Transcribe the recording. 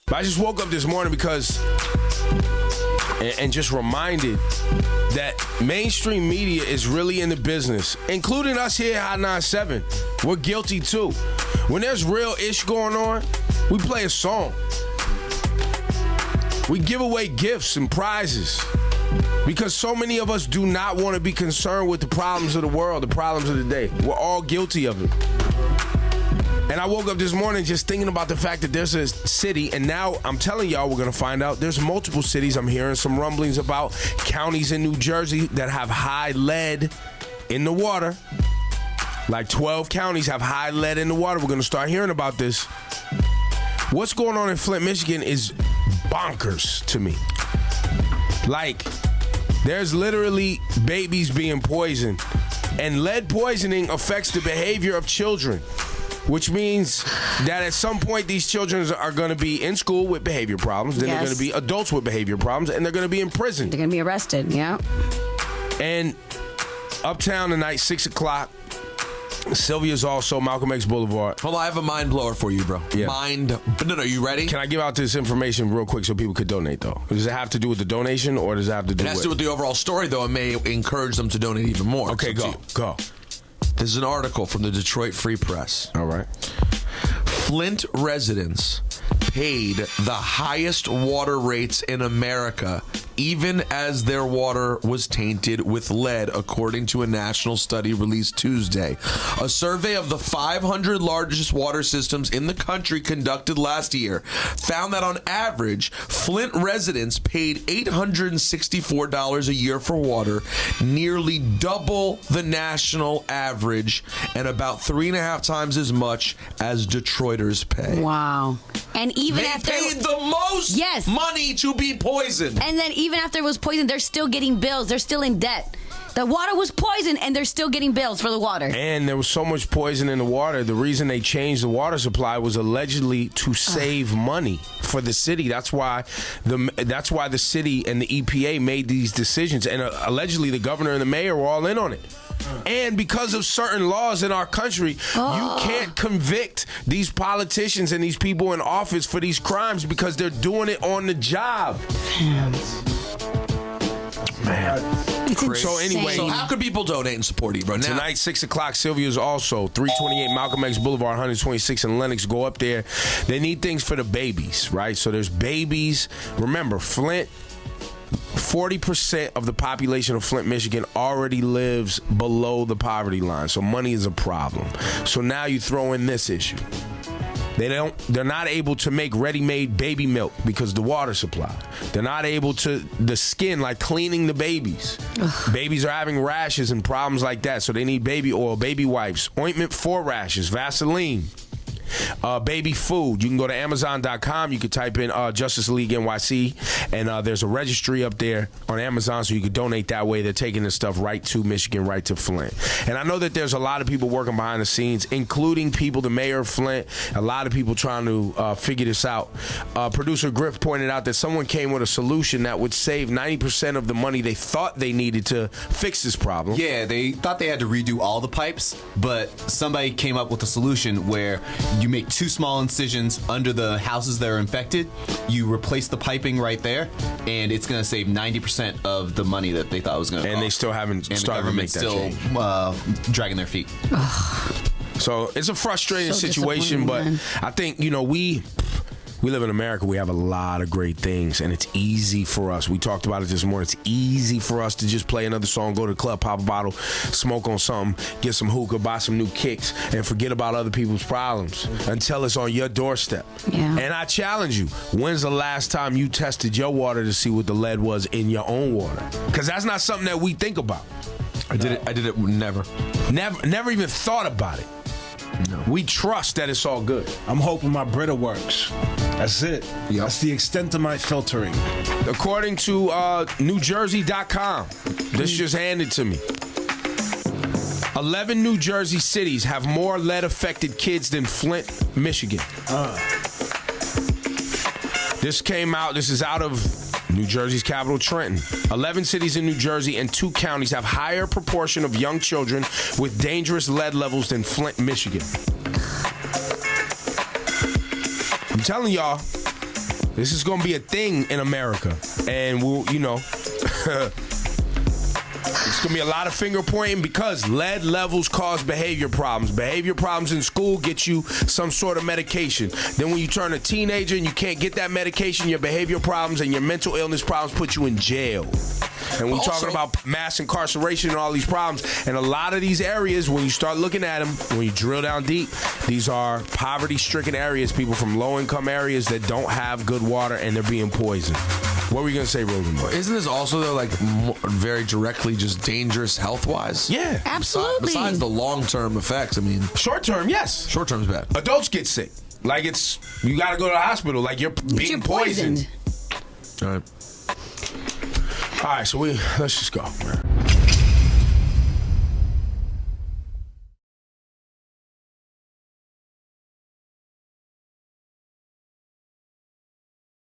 But I just woke up this morning because, and just reminded that mainstream media is really in the business, including us here at Hot 97. We're guilty too. When there's real ish going on, we play a song. We give away gifts and prizes because so many of us do not want to be concerned with the problems of the world, the problems of the day. We're all guilty of it. And I woke up this morning just thinking about the fact that there's a city, and now I'm telling y'all we're going to find out there's multiple cities. I'm hearing some rumblings about counties in New Jersey that have high lead in the water. Like 12 counties have high lead in the water. We're going to start hearing about this. What's going on in Flint, Michigan is bonkers to me. Like, there's literally babies being poisoned, and lead poisoning affects the behavior of children, which means that at some point these children are going to be in school with behavior problems, then they're going to be adults with behavior problems, and they're going to be in prison. They're going to be arrested, yeah. And uptown tonight, 6 o'clock, Sylvia's also Malcolm X Boulevard. Hold on, I have a mind blower for you, bro. Yeah. No, you ready? Can I give out this information real quick so people could donate, though? Does it have to do with the donation, or does it have to do with... It has to do with the overall story, though. It may encourage them to donate even more. Okay, go. This is an article from the Detroit Free Press. All right. Flint residents paid the highest water rates in America, even as their water was tainted with lead, according to a national study released Tuesday. A survey of the 500 largest water systems in the country conducted last year found that on average, Flint residents paid $864 a year for water, nearly double the national average, and about 3.5 times as much as Detroiters pay. Wow. And even they after paid the most money to be poisoned. And then even after it was poisoned, they're still getting bills. They're still in debt. The water was poisoned, and they're still getting bills for the water. And there was so much poison in the water. The reason they changed the water supply was allegedly to save money for the city. That's why the city and the EPA made these decisions. And allegedly, the governor and the mayor were all in on it. And because of certain laws in our country, you can't convict these politicians and these people in office for these crimes because they're doing it on the job. Man. So anyway, how could people donate and support Ebro? Now, tonight, 6 o'clock, Sylvia's also 328 Malcolm X Boulevard, 126 in Lenox. Go up there. They need things for the babies, right? So there's babies. Remember, Flint, 40% of the population of Flint, Michigan already lives below the poverty line. So money is a problem. So now you throw in this issue. They're not able to make ready-made baby milk because of the water supply. They're not able to, the skin, like cleaning the babies. Babies are having rashes and problems like that. So they need baby oil, baby wipes, ointment for rashes, Vaseline. Baby food. You can go to Amazon.com. You can type in Justice League NYC, and there's a registry up there on Amazon, so you can donate that way. They're taking this stuff right to Michigan, right to Flint. And I know that there's a lot of people working behind the scenes, including people, the mayor of Flint, a lot of people trying to figure this out. Producer Griff pointed out that someone came with a solution that would save 90% of the money they thought they needed to fix this problem. Yeah, they thought they had to redo all the pipes, but somebody came up with a solution where you make 2 small incisions under the houses that are infected. You replace the piping right there, and it's going to save 90% of the money that they thought it was going to cost. And they still haven't started to make that change. Still dragging their feet. So it's a frustrating situation, but I think, we live in America. We have a lot of great things, and it's easy for us. We talked about it this morning. It's easy for us to just play another song, go to the club, pop a bottle, smoke on something, get some hookah, buy some new kicks, and forget about other people's problems until it's on your doorstep. Yeah. And I challenge you, when's the last time you tested your water to see what the lead was in your own water? Because that's not something that we think about. I did it never. Never even thought about it. No. We trust that it's all good. I'm hoping my Brita works. That's it. Yep. That's the extent of my filtering. According to NewJersey.com, this just handed to me. 11 New Jersey cities have more lead-affected kids than Flint, Michigan. This came out. This is out of New Jersey's capital, Trenton. 11 cities in New Jersey and 2 counties have higher proportion of young children with dangerous lead levels than Flint, Michigan. I'm telling y'all, this is going to be a thing in America. And we'll, it's going to be a lot of finger pointing because lead levels cause behavior problems. Behavior problems in school get you some sort of medication. Then when you turn a teenager and you can't get that medication, your behavior problems and your mental illness problems put you in jail. And we're talking about mass incarceration and all these problems. And a lot of these areas, when you start looking at them, when you drill down deep, these are poverty-stricken areas, people from low-income areas that don't have good water and they're being poisoned. What were you going to say, Rosenberg? Isn't this also, though, like very directly just dangerous health-wise? Yeah. Absolutely. Besides the long-term effects, I mean. Short-term, yes. Short-term's bad. Adults get sick. Like you got to go to the hospital. Like you're being poisoned. All right. All right, so let's just go.